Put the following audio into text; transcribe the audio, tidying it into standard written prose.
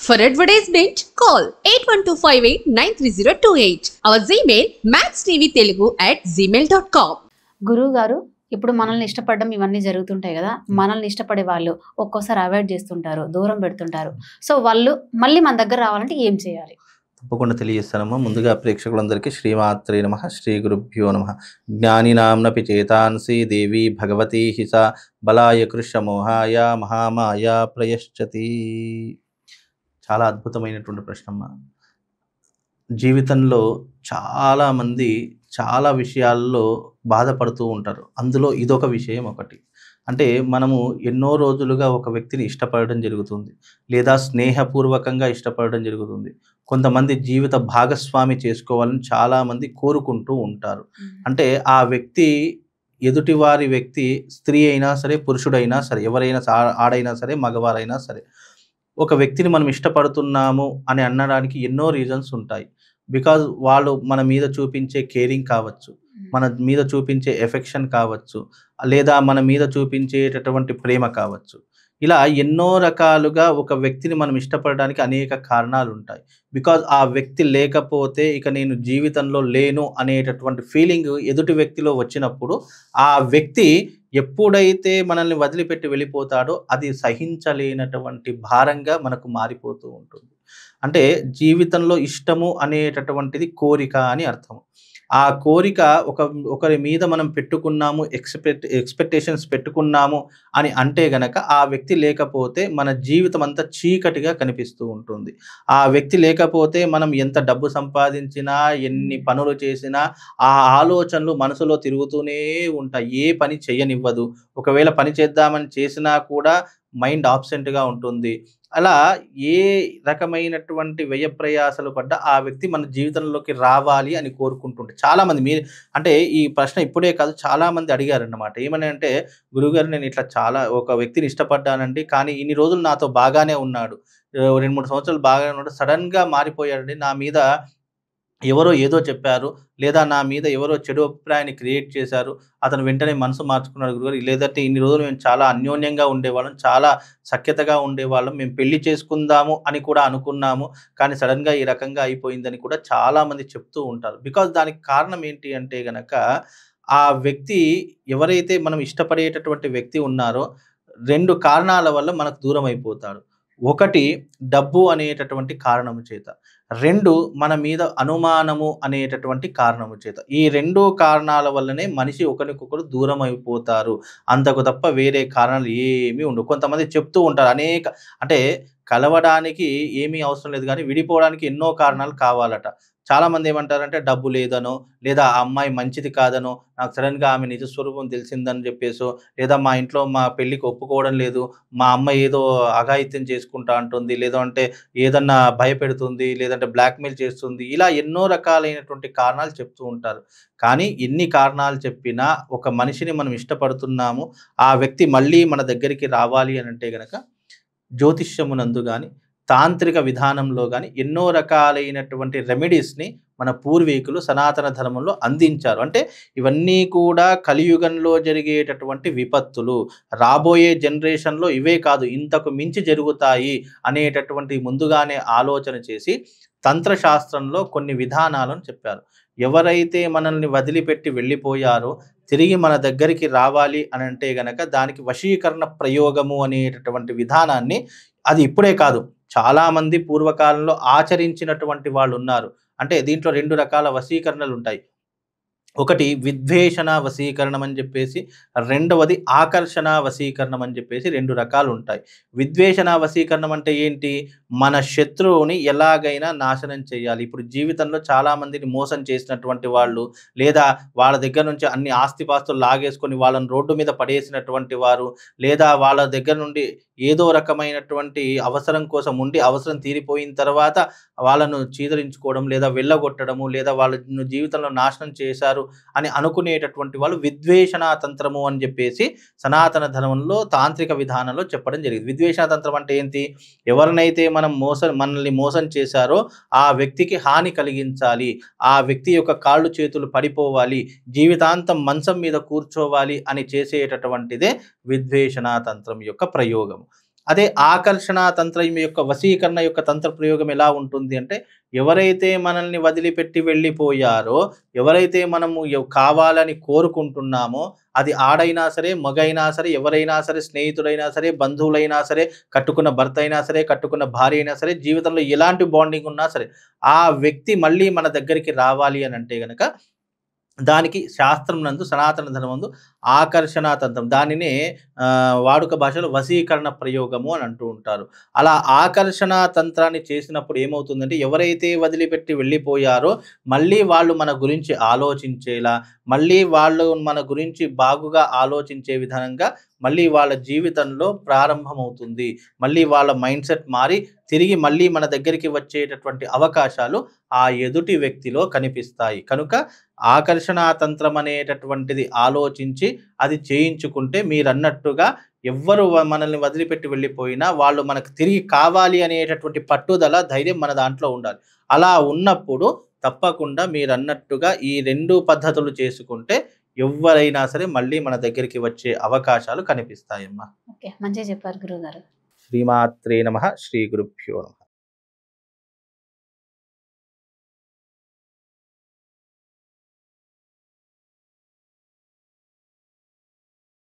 For advertisement, call 8125893028. Our Gmail maxtvtelugu@gmail.com. గురువు గారు, ఇప్పుడు మనల్ని ఇష్టపడడం ఇవన్నీ జరుగుతుంటాయి కదా. మనల్ని ఇష్టపడే వాళ్ళు ఒక్కోసారి అవాయిడ్ చేస్తుంటారు, దూరం పెడుతుంటారు. సో వాళ్ళు మళ్ళీ మన దగ్గర రావాలంటే ఏం చేయాలి? తప్పకుండా తెలియజేస్తానమ్మా. ముందుగా ప్రేక్షకులందరికీ శ్రీమాత్రే నమః, శ్రీ గురుభ్యో నమః. జ్ఞానినాంనపి చేతాంసి దేవి భగవతి హిస బలాయ కృష్ణమోహాయ మహామాయ ప్రయశ్చతి. చాలా అద్భుతమైనటువంటి ప్రశ్నమ్మ. జీవితంలో చాలామంది చాలా విషయాల్లో బాధపడుతూ ఉంటారు. అందులో ఇదొక విషయం ఒకటి. అంటే మనము ఎన్నో రోజులుగా ఒక వ్యక్తిని ఇష్టపడడం జరుగుతుంది, లేదా స్నేహపూర్వకంగా ఇష్టపడడం జరుగుతుంది. కొంతమంది జీవిత భాగస్వామి చేసుకోవాలని చాలామంది కోరుకుంటూ ఉంటారు. అంటే ఆ వ్యక్తి ఎదుటివారి వ్యక్తి స్త్రీ అయినా సరే, పురుషుడైనా సరే, ఎవరైనా ఆడైనా సరే, మగవారైనా సరే, ఒక వ్యక్తిని మనం ఇష్టపడుతున్నాము అని అనడానికి ఎన్నో రీజన్స్ ఉంటాయి. బికాజ్ వాళ్ళు మన మీద చూపించే కేరింగ్ కావచ్చు, మన మీద చూపించే ఎఫెక్షన్ కావచ్చు, లేదా మన మీద చూపించేటటువంటి ప్రేమ కావచ్చు. ఇలా ఎన్నో రకాలుగా ఒక వ్యక్తిని మనం ఇష్టపడడానికి అనేక కారణాలు ఉంటాయి. బికాజ్ ఆ వ్యక్తి లేకపోతే ఇక నేను జీవితంలో లేను అనేటటువంటి ఫీలింగ్ ఎదుటి వ్యక్తిలో వచ్చినప్పుడు ఆ వ్యక్తి ఎప్పుడైతే మనల్ని వదిలిపెట్టి వెళ్ళిపోతాడో అది సహించలేనటువంటి భారంగా మనకు మారిపోతూ ఉంటుంది. అంటే జీవితంలో ఇష్టము అనేటటువంటిది కోరిక అని అర్థం. ఆ కోరిక ఒకరి మీద మనం పెట్టుకున్నాము, ఎక్స్పెక్టేషన్స్ పెట్టుకున్నాము అని అంటే గనక ఆ వ్యక్తి లేకపోతే మన జీవితం అంతా చీకటిగా కనిపిస్తూ ఉంటుంది. ఆ వ్యక్తి లేకపోతే మనం ఎంత డబ్బు సంపాదించినా, ఎన్ని పనులు చేసినా ఆ ఆలోచనలు మనసులో తిరుగుతూనే ఉంటాయి. ఏ పని చేయనివ్వదు. ఒకవేళ పని చేద్దామని చేసినా కూడా మైండ్ ఆబ్సెంట్గా ఉంటుంది. అలా ఏ రకమైనటువంటి వ్యయ ప్రయాసలు పడ్డా ఆ వ్యక్తి మన జీవితంలోకి రావాలి అని కోరుకుంటుంటే చాలామంది, మీరు అంటే ఈ ప్రశ్న ఇప్పుడే కాదు చాలామంది అడిగారన్నమాట. ఏమని అంటే, గురువుగారు నేను ఇట్లా ఒక వ్యక్తిని ఇష్టపడ్డానండి, కానీ ఇన్ని రోజులు నాతో బాగానే ఉన్నాడు, 2-3 సంవత్సరాలు బాగానే ఉన్నాడు, సడన్గా మారిపోయాడండి, నా మీద ఎవరో ఏదో చెప్పారు, లేదా నా మీద ఎవరో చెడు అభిప్రాయాన్ని క్రియేట్ చేశారు, అతను వెంటనే మనసు మార్చుకున్నాడు గురుగారు, లేదంటే ఇన్ని రోజులు మేము చాలా అన్యోన్యంగా ఉండేవాళ్ళం, చాలా సఖ్యతగా ఉండేవాళ్ళం, మేము పెళ్లి చేసుకుందాము అని కూడా అనుకున్నాము, కానీ సడన్గా ఈ రకంగా అయిపోయిందని కూడా చాలామంది చెప్తూ ఉంటారు. బికాజ్ దానికి కారణం ఏంటి అంటే గనక, ఆ వ్యక్తి ఎవరైతే మనం ఇష్టపడేటటువంటి వ్యక్తి ఉన్నారో 2 కారణాల వల్ల మనకు దూరం అయిపోతాడు. ఒకటి డబ్బు అనేటటువంటి కారణము చేత, 2 మన మీద అనుమానము అనేటటువంటి కారణము చేత. ఈ 2 కారణాల వల్లనే మనిషి ఒకరికొకరు దూరం అయిపోతారు. అంతకు తప్ప వేరే కారణాలు ఏమీ ఉండవు. కొంతమంది చెప్తూ ఉంటారు అంటే కలవడానికి ఏమీ అవసరం లేదు కానీ విడిపోవడానికి ఎన్నో కారణాలు కావాలట. చాలామంది ఏమంటారంటే డబ్బు లేదనో, లేదా ఆ అమ్మాయి మంచిది కాదనో, నాకు సడన్గా ఆమె నిజస్వరూపం తెలిసిందని చెప్పేసో, లేదా మా ఇంట్లో మా పెళ్ళికి ఒప్పుకోవడం లేదు, మా అమ్మ ఏదో అఘాయిత్యం చేసుకుంటా అంటుంది, లేదంటే ఏదన్నా భయపెడుతుంది, లేదంటే బ్లాక్మెయిల్ చేస్తుంది, ఇలా ఎన్నో రకాలైనటువంటి కారణాలు చెప్తూ ఉంటారు. కానీ ఎన్ని కారణాలు చెప్పినా ఒక మనిషిని మనం ఇష్టపడుతున్నాము, ఆ వ్యక్తి మళ్ళీ మన దగ్గరికి రావాలి అని అంటే గనక జ్యోతిష్యమునందు కానీ, తాంత్రిక విధానంలో కానీ ఎన్నో రకాలైనటువంటి రెమెడీస్ని మన పూర్వీకులు సనాతన ధర్మంలో అందించారు. అంటే ఇవన్నీ కూడా కలియుగంలో జరిగేటటువంటి విపత్తులు, రాబోయే జనరేషన్లో ఇవే కాదు ఇంతకు మించి జరుగుతాయి అనేటటువంటి ముందుగానే ఆలోచన చేసి తంత్రశాస్త్రంలో కొన్ని విధానాలను చెప్పారు. ఎవరైతే మనల్ని వదిలిపెట్టి వెళ్ళిపోయారో తిరిగి మన దగ్గరికి రావాలి అని అంటే గనక దానికి వశీకరణ ప్రయోగము అనేటటువంటి విధానాన్ని, అది ఇప్పుడే కాదు చాలామంది పూర్వకాలంలో ఆచరించినటువంటి వాళ్ళు ఉన్నారు. అంటే దీంట్లో 2 రకాల వశీకరణలు ఉంటాయి. ఒకటి విద్వేషణ వశీకరణం అని చెప్పేసి, రెండవది ఆకర్షణ వశీకరణం అని చెప్పేసి 2 రకాలు ఉంటాయి. విద్వేషణ వశీకరణం అంటే ఏంటి? మన శత్రువుని ఎలాగైనా నాశనం చేయాలి. ఇప్పుడు జీవితంలో చాలామందిని మోసం చేసినటువంటి వాళ్ళు, లేదా వాళ్ళ దగ్గర నుంచి అన్ని ఆస్తిపాస్తులు లాగేసుకొని వాళ్ళని రోడ్డు మీద పడేసినటువంటి వారు, లేదా వాళ్ళ దగ్గర నుండి ఏదో రకమైనటువంటి అవసరం కోసం ఉండి అవసరం తీరిపోయిన తర్వాత వాళ్ళను చీదరించుకోవడం, లేదా వెళ్ళగొట్టడము, లేదా వాళ్ళను జీవితంలో నాశనం చేశారు అని అనుకునేటటువంటి వాళ్ళు విద్వేషణ తంత్రము అని చెప్పేసి సనాతన ధర్మంలో తాంత్రిక విధానంలో చెప్పడం జరిగింది. విద్వేషణ తంత్రం అంటే ఏంటి? ఎవరినైతే మనల్ని మోసం చేశారో ఆ వ్యక్తికి హాని కలిగించాలి, ఆ వ్యక్తి యొక్క కాళ్ళు చేతులు పడిపోవాలి, జీవితాంతం మంచం మీద కూర్చోవాలి అని చేసేటటువంటిదే విద్వేషణ తంత్రం యొక్క ప్రయోగం. అదే ఆకర్షణ తంత్రం యొక్క వశీకరణ యొక్క తంత్ర ప్రయోగం ఎలా ఉంటుంది అంటే, ఎవరైతే మనల్ని వదిలిపెట్టి వెళ్ళిపోయారో, ఎవరైతే మనము కావాలని కోరుకుంటున్నామో, అది ఆడైనా సరే, మగైనా సరే, ఎవరైనా సరే, స్నేహితుడైనా సరే, బంధువులైనా సరే, కట్టుకున్న భర్త అయినా సరే, కట్టుకున్న భార్య అయినా సరే, జీవితంలో ఎలాంటి బాండింగ్ ఉన్నా సరే, ఆ వ్యక్తి మళ్ళీ మన దగ్గరికి రావాలి అని అంటే గనక దానికి శాస్త్రం నందు సనాతన ధర్మందు ఆకర్షణ తంత్రం, దానినే వాడుక భాషలో వశీకరణ ప్రయోగము అని అంటూ ఉంటారు. అలా ఆకర్షణ తంత్రాన్ని చేసినప్పుడు ఏమవుతుందంటే, ఎవరైతే వదిలిపెట్టి వెళ్ళిపోయారో మళ్ళీ వాళ్ళు మన గురించి ఆలోచించేలా, మళ్ళీ వాళ్ళు మన గురించి బాగుగా ఆలోచించే విధంగా మళ్ళీ వాళ్ళ జీవితంలో ప్రారంభమవుతుంది. మళ్ళీ వాళ్ళ మైండ్ సెట్ మారి తిరిగి మళ్ళీ మన దగ్గరికి వచ్చేటటువంటి అవకాశాలు ఆ ఎదుటి వ్యక్తిలో కనిపిస్తాయి. కనుక ఆకర్షణ తంత్రం అనేటటువంటిది ఆలోచించి అది చేయించుకుంటే, మీరన్నట్టుగా ఎవ్వరు మనల్ని వదిలిపెట్టి వెళ్ళిపోయినా వాళ్ళు మనకు తిరిగి కావాలి అనేటటువంటి పట్టుదల, ధైర్యం మన దాంట్లో ఉండాలి. అలా ఉన్నప్పుడు తప్పకుండా మీరన్నట్టుగా ఈ 2 పద్ధతులు చేసుకుంటే ఎవ్వరైనా సరే మళ్ళీ మన దగ్గరికి వచ్చే అవకాశాలు కనిపిస్తాయమ్మా. ఓకే, మంచిగా చెప్పారు గురువుగారు. శ్రీమాత్రే నమః. శ్రీ గురుభ్యో నమః.